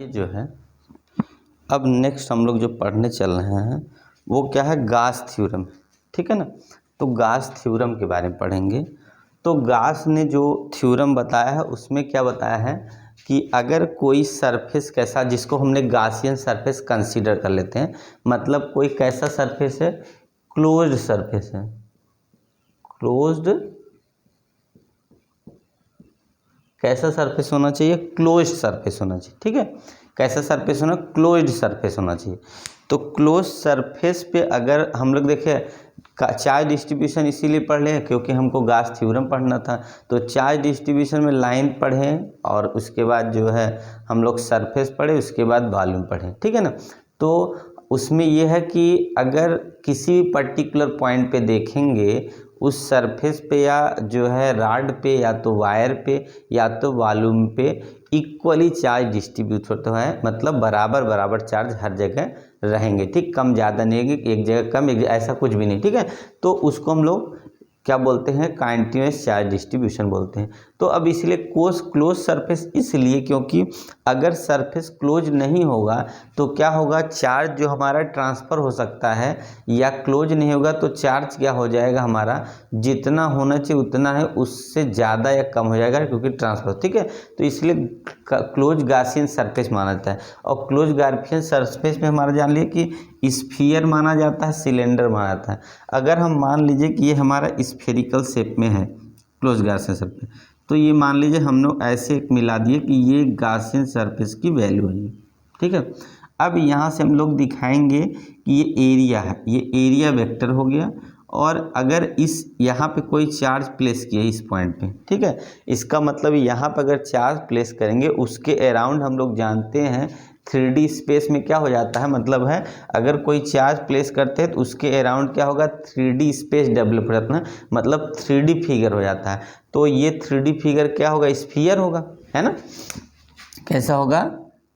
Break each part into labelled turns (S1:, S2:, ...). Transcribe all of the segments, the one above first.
S1: ये जो है अब नेक्स्ट हम लोग जो पढ़ने चल रहे हैं वो क्या है, गास थ्योरम। ठीक है ना। तो गास थ्योरम के बारे में पढ़ेंगे। तो गास ने जो थ्योरम बताया है उसमें क्या बताया है कि अगर कोई सरफेस कैसा, जिसको हमने गासियन सरफेस कंसीडर कर लेते हैं, मतलब कोई कैसा सरफेस है, क्लोज्ड सरफेस है, क्लोज्ड कैसा सरफेस होना चाहिए, क्लोज्ड सरफेस होना चाहिए। ठीक है, कैसा सरफेस होना, क्लोज्ड सरफेस होना चाहिए। तो क्लोज सरफेस पे अगर हम लोग देखें, चार्ज डिस्ट्रीब्यूशन इसीलिए पढ़ लें क्योंकि हमको गास थ्योरम पढ़ना था। तो चार्ज डिस्ट्रीब्यूशन में लाइन पढ़ें और उसके बाद जो है हम लोग सरफेस पढ़े, उसके बाद वॉल्यूम पढ़ें। ठीक है ना। तो उसमें यह है कि अगर किसी पर्टिकुलर पॉइंट पे देखेंगे उस सरफेस पे या जो है रॉड पे या तो वायर पे या तो वॉल्यूम पे इक्वली चार्ज डिस्ट्रीब्यूट होता है, मतलब बराबर बराबर चार्ज हर जगह रहेंगे। ठीक, कम ज़्यादा नहीं है, एक जगह कम एक जगह ऐसा कुछ भी नहीं। ठीक है, तो उसको हम लोग क्या बोलते हैं, कंटीन्यूअस चार्ज डिस्ट्रीब्यूशन बोलते हैं। तो अब इसलिए क्लोज सरफेस इसलिए क्योंकि अगर सरफेस क्लोज नहीं होगा तो क्या होगा, चार्ज जो हमारा ट्रांसफ़र हो सकता है, या क्लोज नहीं होगा तो चार्ज क्या हो जाएगा हमारा, जितना होना चाहिए उतना है उससे ज़्यादा या कम हो जाएगा क्योंकि ट्रांसफर। ठीक है, तो इसलिए क्लोज गासियन सरफेस माना जाता है। और क्लोज गासियन सरफेस में हमारा जान लिए कि स्फीयर माना जाता है, सिलेंडर माना जाता है। अगर हम मान लीजिए कि ये हमारा स्फेरिकल शेप में है क्लोज गासियन सरफेस, तो ये मान लीजिए हम लोग ऐसे मिला दिए कि ये गासियन सरफेस की वैल्यू है। ठीक है, अब यहाँ से हम लोग दिखाएंगे कि ये एरिया है, ये एरिया वेक्टर हो गया। और अगर इस यहाँ पे कोई चार्ज प्लेस किया इस पॉइंट पे, ठीक है, इसका मतलब यहाँ पे अगर चार्ज प्लेस करेंगे उसके अराउंड हम लोग जानते हैं 3D स्पेस में क्या हो जाता है, मतलब है अगर कोई चार्ज प्लेस करते हैं तो उसके अराउंड क्या होगा, 3D स्पेस डेवलप हो जाता है, मतलब 3D फिगर हो जाता है। तो ये 3D फिगर क्या होगा, स्फीयर होगा, है ना। कैसा होगा,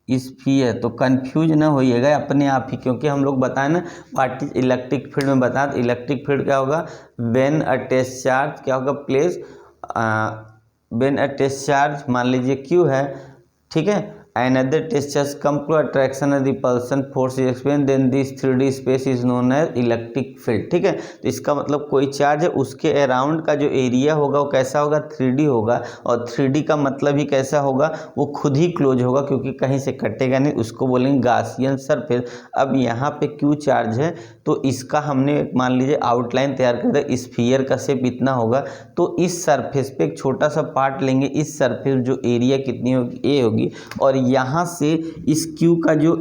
S1: स्फीयर। तो कंफ्यूज ना होइएगा अपने आप ही, क्योंकि हम लोग बताएं ना व्हाट इज इलेक्ट्रिक फील्ड में बताएं, तो इलेक्ट्रिक फील्ड क्या होगा, व्हेन अ टेस्ट चार्ज क्या होगा, place when a test charge मान लीजिए Q है, ठीक है, another test charge come to attraction and repulsion force is explained, then this 3D space is known as electric field। ठीक है, तो इसका मतलब कोई चार्ज है उसके अराउंड का जो एरिया होगा वो कैसा होगा, 3D होगा। और 3D का मतलब ही कैसा होगा, वो खुद ही क्लोज होगा क्योंकि कहीं से कटेगा नहीं, उसको बोलेंगे गासियन सरफेस। अब यहाँ पे Q चार्ज है तो इसका हमने मान लीजिए आउटलाइन तैयार कर दिया, स्फीयर का शेप इतना होगा। तो इस सरफेस पे एक छोटा सा पार्ट लेंगे, इस सरफेस जो एरिया कितनी होगी, A होगी, और यहाँ से इस Q का जो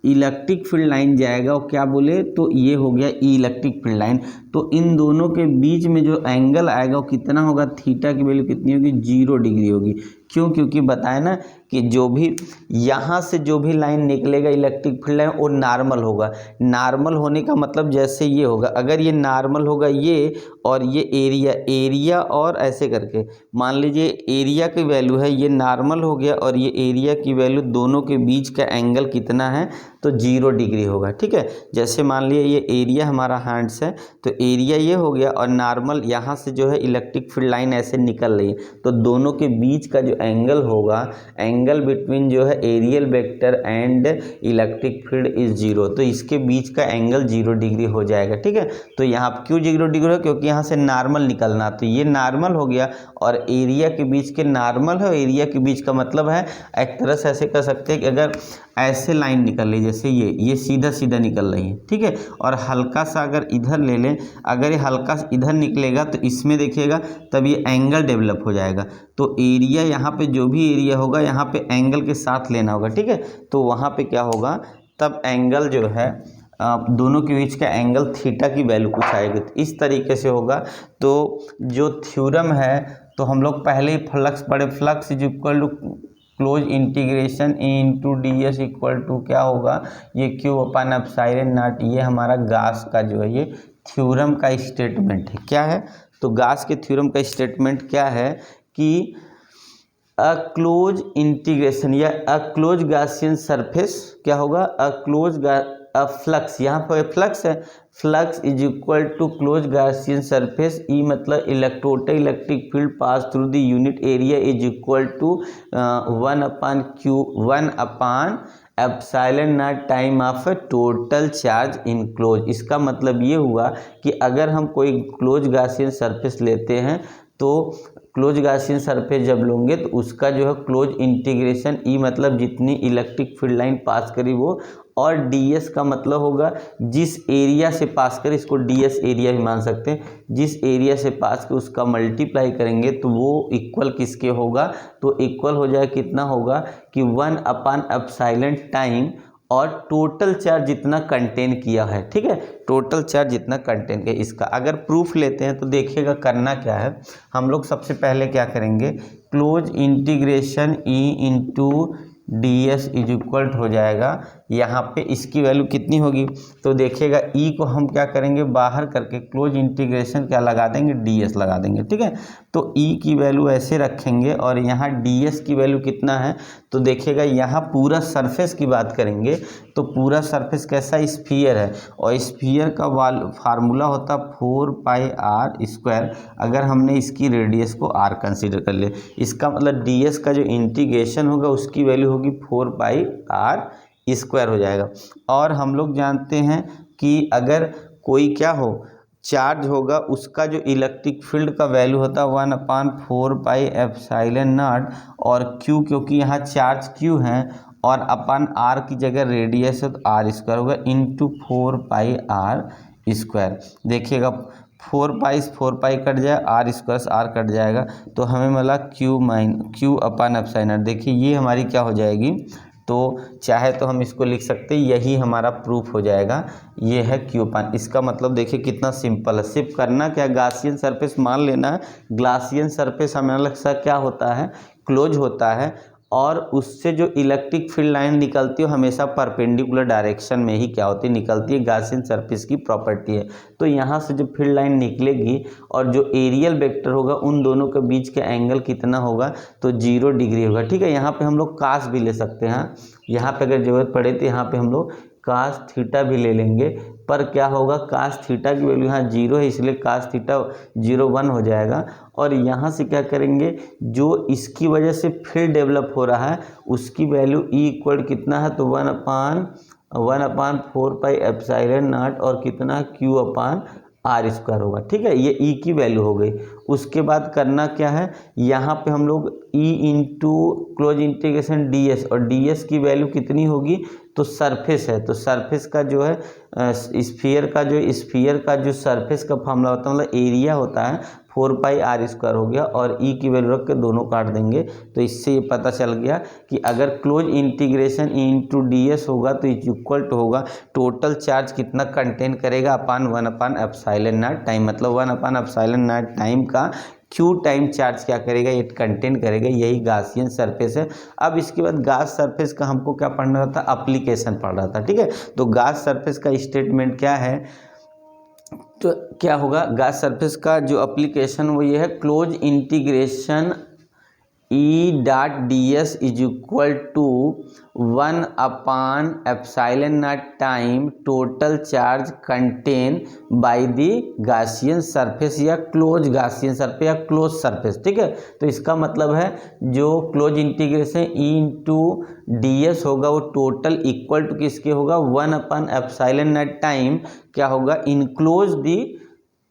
S1: इलेक्ट्रिक फील्ड लाइन जाएगा वो क्या बोले, तो ये हो गया ई इलेक्ट्रिक फील्ड लाइन। तो इन दोनों के बीच में जो एंगल आएगा वो कितना होगा, थीटा की वैल्यू कितनी होगी, 0 डिग्री होगी। क्यों, क्योंकि बताए ना कि जो भी यहाँ से जो भी लाइन निकलेगा इलेक्ट्रिक फील्ड लाइन वो नॉर्मल होगा। नॉर्मल होने का मतलब जैसे ये होगा, अगर ये नॉर्मल होगा ये, और ये एरिया और ऐसे करके मान लीजिए एरिया की वैल्यू है, ये नॉर्मल हो गया और ये एरिया की वैल्यू, दोनों के बीच का एंगल कितना है, तो 0 डिग्री होगा। ठीक है, जैसे मान लिया ये एरिया हमारा हैंड्स है तो एरिया ये हो गया और नॉर्मल यहाँ से जो है इलेक्ट्रिक फील्ड लाइन ऐसे निकल रही है, तो दोनों के बीच का जो एंगल होगा, एंगल बिटवीन जो है area vector and electric field is 0, तो इसके बीच का एंगल 0 डिग्री हो जाएगा। ठीक है, तो यहाँ क्यों 0 डिग्री हो, क्योंकि यहाँ से नॉर्मल निकलना, तो ये नॉर्मल हो गया और एरिया के बीच के नॉर्मल है, एरिया के बीच का मतलब है, एक तरह से ऐसे कर सकते हैं कि अगर ऐसे लाइन निकल रही है जैसे ये सीधा सीधा निकल रही है, ठीक है, और हल्का सा अगर इधर ले लें, अगर ये हल्का सा इधर निकलेगा तो इसमें देखिएगा तब ये एंगल डेवलप हो जाएगा। तो एरिया यहाँ पे जो भी एरिया होगा यहाँ पे एंगल के साथ लेना होगा। ठीक है, तो वहाँ पे क्या होगा, तब एंगल जो है दोनों के बीच का एंगल थीटा की वैल्यू कुछ आएगी, तो इस तरीके से होगा। तो जो थ्योरम है तो हम लोग पहले ही फ्लक्स पढ़े, flux is equal to close integration into ds equal to क्या होगा, ये Q अपन एप्सिलॉन नॉट, ये हमारा गास का जो है ये थ्योरम का स्टेटमेंट है। क्या है, तो गास के थ्योरम का स्टेटमेंट क्या है कि अ क्लोज इंटीग्रेशन या अ क्लोज गासियन सरफेस क्या होगा, अ क्लोज फ्लक्स, यहाँ पर फ्लक्स है, flux is equal to close Gaussian surface, ई मतलब total electric field pass through the unit area is equal to 1/Q epsilon naught time of total charge in close. इसका मतलब ये हुआ कि अगर हम कोई क्लोज गॉसियन सरफेस लेते हैं तो क्लोज गॉसियन सरफेस जब लोगे तो उसका जो है क्लोज इंटीग्रेशन, ई मतलब जितनी इलेक्ट्रिक फील्ड लाइन पास करी वो, और ds का मतलब होगा जिस एरिया से पास करे, इसको ds एरिया भी मान सकते हैं, जिस एरिया से पास के उसका मल्टीप्लाई करेंगे तो वो इक्वल किसके होगा, तो इक्वल हो जाए कितना होगा कि 1/एप्सिलॉन टाइम और टोटल चार्ज जितना कंटेन किया है। ठीक है, टोटल चार्ज जितना कंटेन किया। इसका अगर प्रूफ लेते हैं तो देखिएगा करना क्या है, हम लोग सबसे पहले क्या करेंगे, close integration E into D S is equal हो जाएगा, यहाँ पे इसकी वैल्यू कितनी होगी, तो देखिएगा ई को हम क्या करेंगे बाहर करके क्लोज इंटीग्रेशन क्या लगा देंगे, डी एस लगा देंगे। ठीक है, तो ई की वैल्यू ऐसे रखेंगे और यहाँ डी एस की वैल्यू कितना है, तो देखिएगा यहाँ पूरा सरफेस की बात करेंगे तो पूरा सरफेस कैसा स्फीयर है, और स्फीयर का फार्मूला होता 4πr², अगर हमने इसकी रेडियस को r कंसीडर कर ले, इसका मतलब ds का जो इंटीग्रेशन होगा उसकी वैल्यू होगी 4πr² हो जाएगा। और हम लोग जानते हैं कि अगर कोई क्या हो चार्ज होगा उसका जो इलेक्ट्रिक फील्ड का वैल्यू होता है 1/4πε0, और q क्योंकि यहाँ चार्ज q है और अपन r की जगह रेडियस है तो r² होगा इंटू 4πr²। देखिएगा 4π कट जाए, r² r कट जाएगा तो हमें मिला q/ε0। देखिए ये हमारी क्या हो जाएगी, तो चाहे तो हम इसको लिख सकते हैं, यही हमारा प्रूफ हो जाएगा, ये है q/। इसका मतलब देखिए कितना सिंपल है, सिर्फ करना क्या, गॉसियन सरफेस मान लेना है। गॉसियन सरफेस हमें लगता है क्या होता है, क्लोज होता है, और उससे जो इलेक्ट्रिक फील्ड लाइन निकलती है हमेशा परपेंडिकुलर डायरेक्शन में ही क्या होती है, निकलती है। गॉसियन सरफेस की प्रॉपर्टी है। तो यहाँ से जो फील्ड लाइन निकलेगी और जो एरियल वेक्टर होगा उन दोनों के बीच का एंगल कितना होगा, तो 0 डिग्री होगा। ठीक है, यहाँ पे हम लोग कास भी ले सकते हैं, यहाँ पे अगर जरूरत पड़े तो यहाँ पे हम लोग कास थीटा भी ले लेंगे, पर क्या होगा कास थीटा की वैल्यू यहाँ 0 है इसलिए कास थीटा 0 1 हो जाएगा। और यहाँ से क्या करेंगे, जो इसकी वजह से फील्ड डेवलप हो रहा है उसकी वैल्यू ई इक्वल कितना है, तो 1/4πε0 और कितना q/r² होगा। ठीक है, ये ई की वैल्यू हो गई। उसके बाद करना क्या है, यहाँ पे हम लोग E into close integration D S, और डी एस की वैल्यू कितनी होगी, तो सरफेस है, तो सरफेस का जो है स्फीयर का जो सरफेस का फॉर्मूला होता है मतलब एरिया होता है 4πr² हो गया, और ई की वैल्यू रख के दोनों काट देंगे। तो इससे ये पता चल गया कि अगर close integration E into D S होगा तो इक्वल टू होगा टोटल चार्ज कितना कंटेन करेगा अपान 1/ε0 टाइम, मतलब 1/ε0 टाइम का क्यू टाइम चार्ज क्या करेगा, ये कंटेन करेगा। यही गॉसियन सरफेस है। अब इसके बाद गॉस सरफेस का हमको क्या पढ़ना था, एप्लीकेशन पढ़ रहा था। ठीक है, तो गॉस सरफेस का स्टेटमेंट क्या है, तो क्या होगा, गॉस सरफेस का जो एप्लीकेशन वो ये है, close integration E.ds is equal to 1/ε0 time total charge contain by the Gaussian surface या क्लोज गॉसियन सरफेस या क्लोज सरफेस। ठीक है, तो इसका मतलब है जो close integration E into ds होगा वो टोटल इक्वल टू किसके होगा, 1/ε0 टाइम क्या होगा, इनक्लोज दी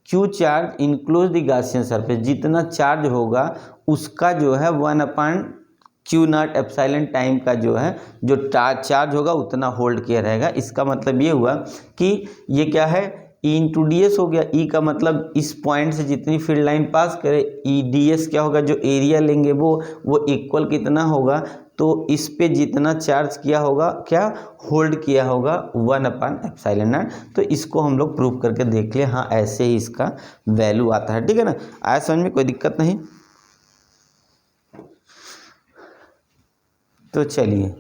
S1: क्यू चार्ज इनक्लोज दी गॉसियन सरफेस, जितना चार्ज होगा उसका जो है 1/Q0 टाइम का जो है जो चार्ज होगा उतना होल्ड किया रहेगा। इसका मतलब ये हुआ कि ये क्या है, ई इंटू डी एस हो गया। ई का मतलब इस पॉइंट से जितनी फील्ड लाइन पास करे, ई डी एस क्या होगा, जो एरिया लेंगे वो इक्वल कितना होगा, तो इस पे जितना चार्ज किया होगा क्या होल्ड किया होगा 1/ε0। तो इसको हम लोग प्रूव करके देख लिया, हाँ ऐसे ही इसका वैल्यू आता है। ठीक है ना, आया समझ में, कोई दिक्कत नहीं। तो चलिए